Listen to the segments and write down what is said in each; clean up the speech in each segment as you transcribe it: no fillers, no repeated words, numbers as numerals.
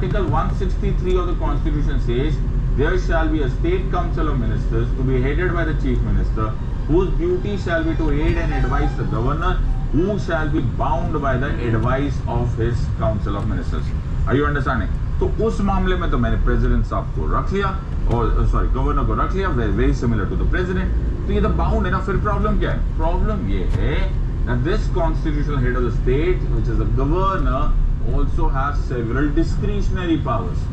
Article 163 of the Constitution says there shall be a state council of ministers to be headed by the chief minister, whose duty shall be to aid and advise the governor, who shall be bound by the advice of his council of ministers. Are you understanding? तो उस मामले में तो मैंने president साहब को रख लिया, और सॉरी गवर्नर को रख लिया, very similar to the president. तो ये तो बाउंड है ना. फिर प्रॉब्लम क्या है? प्रॉब्लम ये है that this constitutional head of the state, which is the governor, also has several discretionary powers.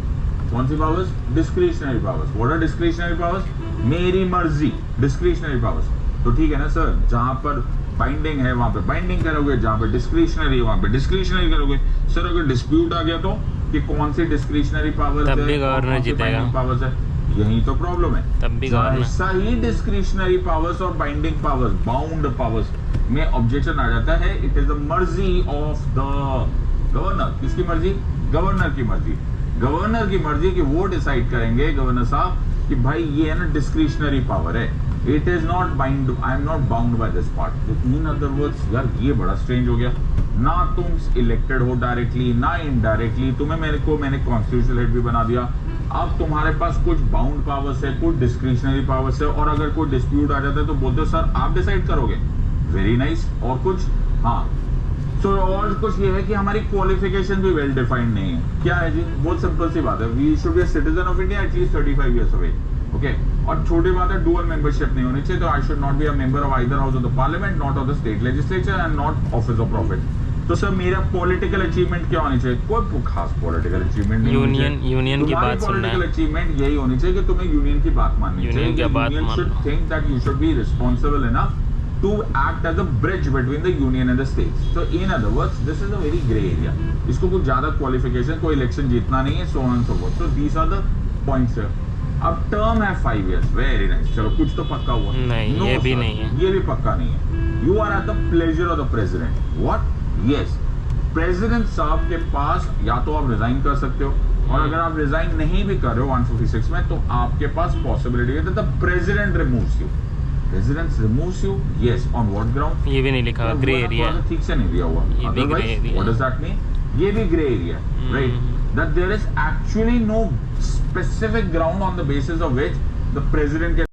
कौन सी powers? Discretionary powers. What are discretionary powers? मेरी मर्जी, discretionary powers. तो ठीक है ना सर, जहां पर बाइंडिंग है वहां पे बाइंडिंग करोगे, जहां पे डिस्क्रिशनरी है वहां पे डिस्क्रिशनरी करोगे. सर अगर डिस्प्यूट आ गया तो कि कौन सी डिस्क्रिशनरी पावर्स है, गवर्नर जीतेगा. पावर्स है, यही तो प्रॉब्लम है. तब भी गवर्नर सही डिस्क्रिशनरी पावर्स और बाइंडिंग पावर्स, बाउंड पावर्स में ऑब्जेक्शन आ जाता है. इट इज द मर्जी ऑफ द गवर्नर. किसकी मर्जी? गवर्नर की मर्जी. गवर्नर की मर्जी कि वो डिसाइड करेंगे गवर्नर साहब कि भाई ये है ना डिस्क्रिशनरी पावर है. It is not bind, I am not bound by this part. In other words यार ये बड़ा स्ट्रेंज हो गया. ना तुम इलेक्टेड हो डायरेक्टली ना इनडायरेक्टली, तुम्हें मैंने कॉन्स्टिट्यूशनल हेड भी बना दिया. अब तुम्हारे पास कुछ बाउंड पावर्स है, कुछ डिस्क्रिशनरी पावर्स है, और अगर कोई डिस्प्यूट आ जाता है तो बोलते हो सर आप डिसाइड करोगे. Very nice. और कुछ हाँ तो और कुछ ये है कि हमारी क्वालिफिकेशन भी वेल डिफाइंड नहीं है. क्या है जी? बहुत सिंपल सी बात है. We should be a citizen of India at least 35 years of age. Okay. और छोटी बात है डुअल मेंबरशिप नहीं होनी चाहिए. तो I should not be a member of either house of the parliament, not of the state legislature and not office of profit. तो sir मेरा पॉलिटिकल अचीवमेंट क्या होनी चाहिए? कोई खास पॉलिटिकल अचीवमेंट नहीं. यूनियन की बात सुनना है. पॉलिटिकल अचीवमेट यही होनी चाहिए कि तुम्हें यूनियन की बात माननी चाहिए. Union should think that you should be responsible enough to act as a bridge between the union and the states. So in other words, this is a very gray area. इसको कुछ ज्यादा qualification, कोई election जीतना नहीं है, so on and so forth. So these are the points here. अब term है 5 years. Very nice. चलो कुछ तो पक्का हुआ. नहीं no, ये भी नहीं है. ये भी पक्का नहीं है. You are at the pleasure of the president. What? Yes. President साहब के पास या तो आप रिजाइन कर सकते हो, और अगर आप रिजाइन नहीं भी कर रहे हो 156 में, तो आपके पास पॉसिबिलिटी है the president removes you. President removes you, yes, on what ground? ये भी नहीं लिखा. Grey area. ठीक से नहीं दिया हुआ. Otherwise, what does that mean? ये भी grey area, right? That there is actually no specific ground on the basis of which the president can